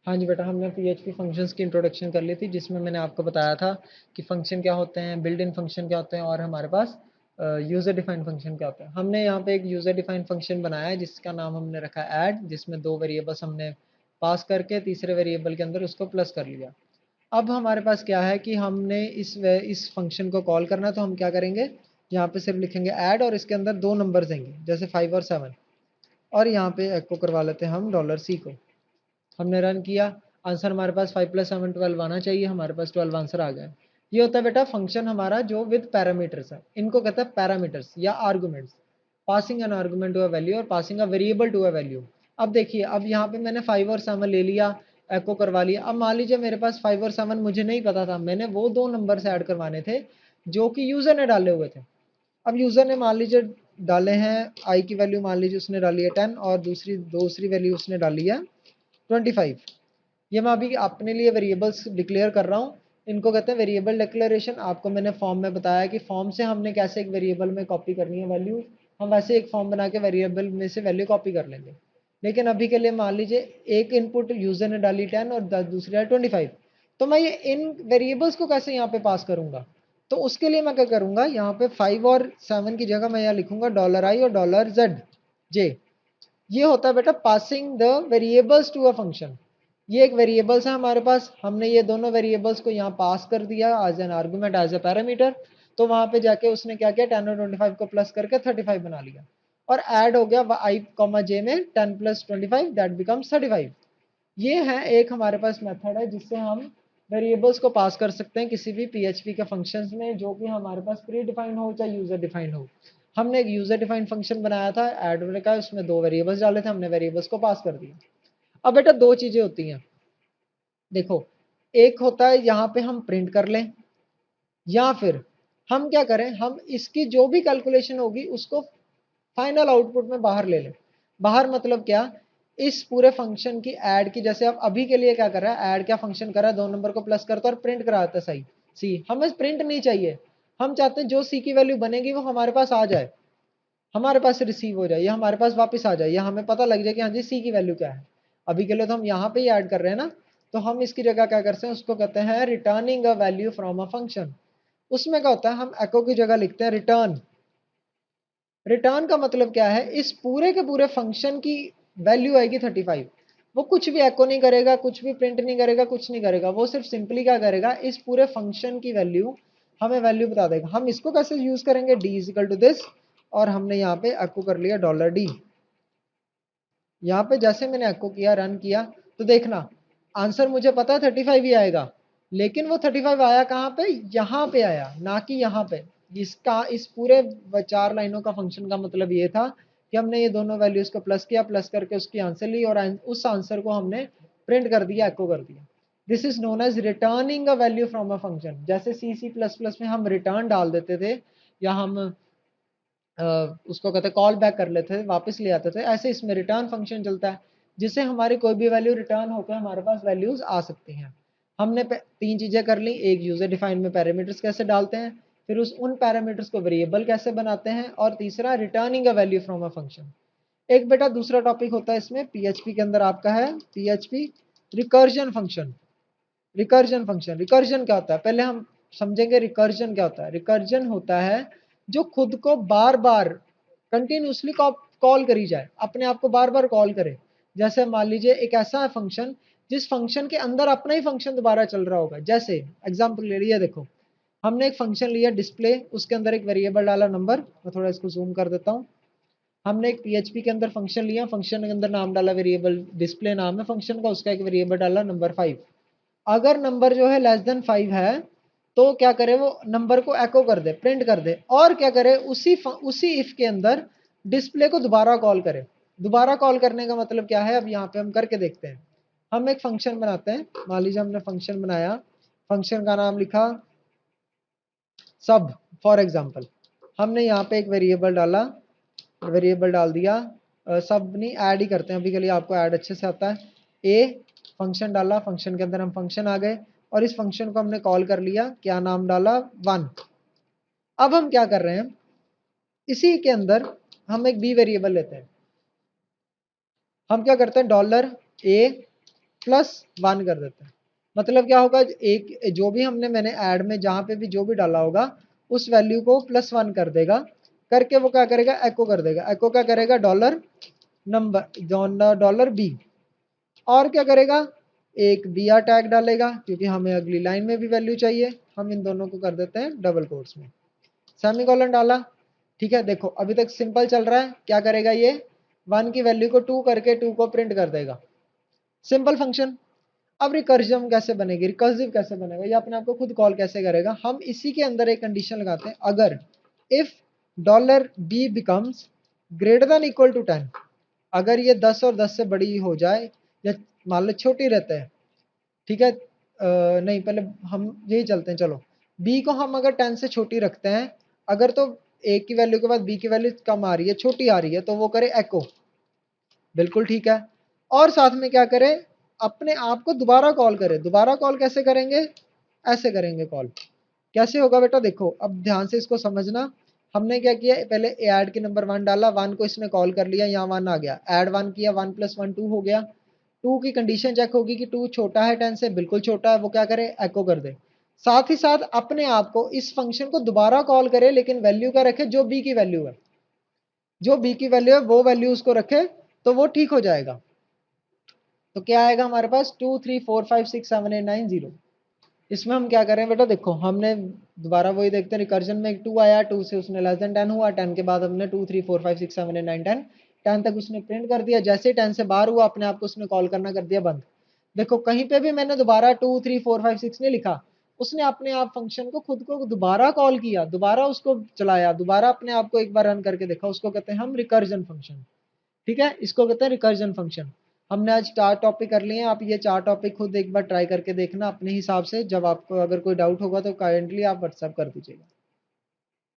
हाँ जी बेटा, हमने PHP फंक्शंस की इंट्रोडक्शन कर ली थी, जिसमें मैंने आपको बताया था कि फंक्शन क्या होते हैं, बिल्ट इन फंक्शन क्या होते हैं, और हमारे पास यूज़र डिफाइंड फंक्शन क्या होता है। हमने यहाँ पे एक यूज़र डिफाइंड फंक्शन बनाया है जिसका नाम हमने रखा है ऐड, जिसमें 2 वेरिएबल्स हमने पास करके तीसरे वेरिएबल के अंदर उसको प्लस कर लिया। अब हमारे पास क्या है कि हमने इस फंक्शन को कॉल करना है, तो हम क्या करेंगे, यहाँ पे सिर्फ लिखेंगे ऐड और इसके अंदर 2 नंबर्स देंगे, जैसे 5 और 7, और यहाँ पे एको करवा लेते हैं हम $C को। हमने रन किया, आंसर हमारे पास 5 + 7 12 आना चाहिए, हमारे पास 12 आंसर आ गया। ये होता है बेटा फंक्शन हमारा जो विद पैरामीटर्स है, इनको कहते हैं पैरामीटर्स या arguments. Passing an argument to a value और passing a variable to a value. अब देखिए, अब यहाँ पे मैंने 5 और 7 ले लिया, एको करवा लिया। अब मान लीजिए मेरे पास 5 और 7 मुझे नहीं पता था, मैंने वो 2 नंबर से ऐड करवाने थे जो कि यूजर ने डाले हुए थे। अब यूजर ने मान लीजिए डाले हैं आई की वैल्यू, मान लीजिए उसने डाली है 10 और दूसरी दूसरी वैल्यू उसने डाली है 25। ये मैं अभी अपने लिए वेरिएबल्स डिक्लेयर कर रहा हूँ, इनको कहते हैं वेरिएबल डिक्लेरेशन। आपको मैंने फॉर्म में बताया कि फॉर्म से हमने कैसे एक वेरिएबल में कॉपी करनी है वैल्यू, हम वैसे एक फॉर्म बना के वेरिएबल में से वैल्यू कॉपी कर लेंगे। लेकिन अभी के लिए मान लीजिए एक इनपुट यूजर ने डाली 10 और दूसरी डाली 25, तो मैं ये इन वेरिएबल्स को कैसे यहाँ पे पास करूंगा? तो उसके लिए मैं क्या करूंगा, यहाँ पे 5 और 7 की जगह मैं यहाँ लिखूंगा $I और $Z। ये होता है बेटा passing the variables to a function. ये एक वेरिएबल्स है हमारे पास, हमने ये दोनों वेरिएबल्स को यहाँ पास कर दिया as an argument, as a parameter. तो वहां पे जाके उसने क्या किया, 10 और 25 को प्लस करके 35 बना लिया, और ऐड हो गया I, J में 10 + 25 दैट बिकम्स 35। ये है एक हमारे पास मेथड है जिससे हम वेरिएबल्स को पास कर सकते हैं किसी भी PHP के फंक्शंस में, जो कि हमारे पास प्री डिफाइंड हो चाहे यूजर डिफाइंड हो। हमने एक यूजर डिफाइंड फंक्शन बनाया था ऐड का, उसमें 2 वेरिएबल्स डाले थे, हमने वेरिएबल्स को पास कर दिया। अब बेटा 2 चीजें होती हैं, देखो, एक होता है यहाँ पे हम प्रिंट कर लें, या फिर हम क्या करें, हम इसकी जो भी कैलकुलेशन होगी उसको फाइनल आउटपुट में बाहर ले लें। बाहर मतलब क्या, इस पूरे फंक्शन की ऐड की, जैसे अब अभी के लिए क्या कर रहा है, ऐड क्या फंक्शन कर रहा है, 2 नंबर को प्लस करता है और प्रिंट कराता है सही सी। हमें प्रिंट नहीं चाहिए, हम चाहते हैं जो सी की वैल्यू बनेगी वो हमारे पास आ जाए, हमारे पास रिसीव हो जाए, या हमारे पास वापस आ जाए, या हमें पता लग जाए कि हाँ जी सी की वैल्यू क्या है। अभी के लिए तो हम यहाँ पे ही ऐड कर रहे हैं ना, तो हम इसकी जगह क्या करते हैं, उसको कहते हैं returning a value from a function. उसमें क्या होता है, हम एको की जगह लिखते हैं रिटर्न। रिटर्न का मतलब क्या है, इस पूरे के पूरे फंक्शन की वैल्यू आएगी 35। वो कुछ भी एको नहीं करेगा, कुछ भी प्रिंट नहीं करेगा, कुछ नहीं करेगा, वो सिर्फ सिंपली क्या करेगा, इस पूरे फंक्शन की वैल्यू हमें वैल्यू बता देगा। हम इसको कैसे यूज करेंगे, d = दिस, और हमने यहाँ पे एको कर लिया $D। यहाँ पे जैसे मैंने एको किया, रन किया, तो देखना आंसर मुझे पता है 35 ही आएगा, लेकिन वो 35 आया कहाँ पे, यहाँ पे आया, ना कि यहाँ पे। इसका इस पूरे 4 लाइनों का फंक्शन का मतलब ये था कि हमने ये दोनों वैल्यूज को प्लस किया, प्लस करके उसकी आंसर ली, और उस आंसर को हमने प्रिंट कर दिया, एको कर दिया। This is known as returning a value from a function. जैसे C++ में हम रिटर्न डाल देते थे, या हम उसको कहते हैं कॉल बैक कर लेते थे, वापस ले आते थे, ऐसे इसमें रिटर्न फंक्शन चलता है, जिससे हमारी कोई भी वैल्यू रिटर्न होकर हमारे पास वैल्यूज आ सकती हैं। हमने 3 चीजें कर ली, एक यूजर डिफाइन में पैरामीटर्स कैसे डालते हैं, फिर उन पैरामीटर्स को वेरिएबल कैसे बनाते हैं, और तीसरा returning a value from a function. एक बेटा दूसरा टॉपिक होता है इसमें PHP के अंदर आपका है PHP recursion function. Recursion function, recursion क्या होता है पहले हम समझेंगे। रिकर्जन क्या होता है, रिकर्जन होता है जो खुद को बार बार कंटिन्यूसली कॉल करी जाए, अपने आप को बार बार कॉल करे। जैसे मान लीजिए एक ऐसा फंक्शन जिस फंक्शन के अंदर अपना ही फंक्शन दोबारा चल रहा होगा। जैसे एग्जांपल ले लिया, देखो हमने एक फंक्शन लिया डिस्प्ले, उसके अंदर एक वेरिएबल डाला नंबर, मैं थोड़ा इसको जूम कर देता हूँ। हमने एक PHP के अंदर फंक्शन लिया, फंक्शन के अंदर नाम डाला वेरिएबल डिस्प्ले नाम है फंक्शन का, उसका एक वेरिएबल डाला नंबर 5। अगर नंबर जो है <5 है, तो क्या करे, वो नंबर को एको कर दे, प्रिंट कर दे, और क्या करे, उसी इफ के अंदर डिस्प्ले को दोबारा कॉल करे। दोबारा कॉल करने का मतलब क्या है, अब यहाँ पे हम करके देखते हैं। हम एक फंक्शन बनाते हैं, मान लीजिए हमने फंक्शन बनाया, फंक्शन का नाम लिखा सब फॉर एग्जाम्पल। हमने यहाँ पे एक वेरिएबल डाला, वेरिएबल डाल दिया, सब नहीं ऐड ही करते हैं अभी के लिए, आपको ऐड अच्छे से आता है। ए फंक्शन डाला, फंक्शन के अंदर हम फंक्शन आ गए, और इस फंक्शन को हमने कॉल कर लिया, क्या नाम डाला 1। अब हम क्या कर रहे हैं, इसी के अंदर हम एक बी वेरिएबल लेते हैं। हम क्या करते हैं, $A +1 कर देते हैं। मतलब क्या होगा, एक जो भी मैंने ऐड में जहाँ पे भी जो भी डाला होगा उस वैल्यू को +1 कर देगा, करके वो क्या करेगा, एको कर देगा। एको क्या करेगा, डॉलर नंबर, डॉलर बी। और क्या करेगा, एक br टैग डालेगा क्योंकि हमें अगली लाइन में भी वैल्यू चाहिए। हम इन दोनों को कर देते हैं डबल कोट्स में, सेमीकोलन डाला। ठीक है, देखो अभी तक सिंपल चल रहा है। क्या करेगा ये, 1 की वैल्यू को 2 करके 2 को प्रिंट कर देगा, सिंपल फंक्शन। अब रिकर्जन कैसे बनेगी, रिकर्सिव कैसे बनेगा, ये अपने आप को खुद कॉल कैसे करेगा। हम इसी के अंदर एक कंडीशन लगाते हैं, अगर if dollar B becomes greater than equal to 10, अगर ये 10 और 10 से बड़ी हो जाए या मान लो छोटी रहता है, ठीक है, नहीं पहले हम यही चलते हैं, चलो बी को हम अगर 10 से छोटी रखते हैं, अगर तो ए की वैल्यू के बाद बी की वैल्यू कम आ रही है, छोटी आ रही है, तो वो करे एको, बिल्कुल ठीक है। और साथ में क्या करे, अपने आप को दोबारा कॉल करे। दोबारा कॉल कैसे करेंगे, ऐसे करेंगे कॉल। कैसे होगा बेटा, देखो अब ध्यान से इसको समझना। हमने क्या किया, पहले ऐड के नंबर 1 डाला, 1 को इसने कॉल कर लिया, यहाँ 1 आ गया, ऐड 1 किया, 1 + 1 2 हो गया। 2 की कंडीशन चेक होगी कि 2 छोटा है 10 से, बिल्कुल छोटा है, वो क्या करे, एको कर दे। साथ ही साथ अपने आप को इस फंक्शन को दोबारा कॉल करे, लेकिन वैल्यू क्या रखे, जो बी की वैल्यू है, जो बी की वैल्यू है वो वैल्यू उसको रखे, तो वो ठीक हो जाएगा। तो क्या आएगा हमारे पास, 2 3 4 5 6 7 8 9 0। इसमें हम क्या करें बेटा, देखो हमने दोबारा वही देखते हैं, रिकर्जन में एक 2 आया, 2 से उसने लेस देन 10 हुआ, 10 के बाद हमने 2 3 4 5 6 7 8 9 10 10 तक उसने प्रिंट कर दिया। जैसे ही 10 से बाहर हुआ, अपने आप को उसने कॉल करना कर दिया बंद। देखो कहीं पे भी मैंने दोबारा 2 3 4 5 6 नहीं लिखा, उसने अपने आप फंक्शन को खुद को दोबारा कॉल किया, दोबारा उसको चलाया, दोबारा अपने आप को एक बार रन करके देखा, उसको कहते हैं हम रिकर्जन फंक्शन। ठीक है, इसको कहते हैं रिकर्जन फंक्शन। हमने आज 4 टॉपिक कर लिए हैं, आप ये 4 टॉपिक खुद एक बार ट्राई करके देखना अपने हिसाब से। जब आपको अगर कोई डाउट होगा तो काइंडली आप व्हाट्सएप कर दीजिएगा।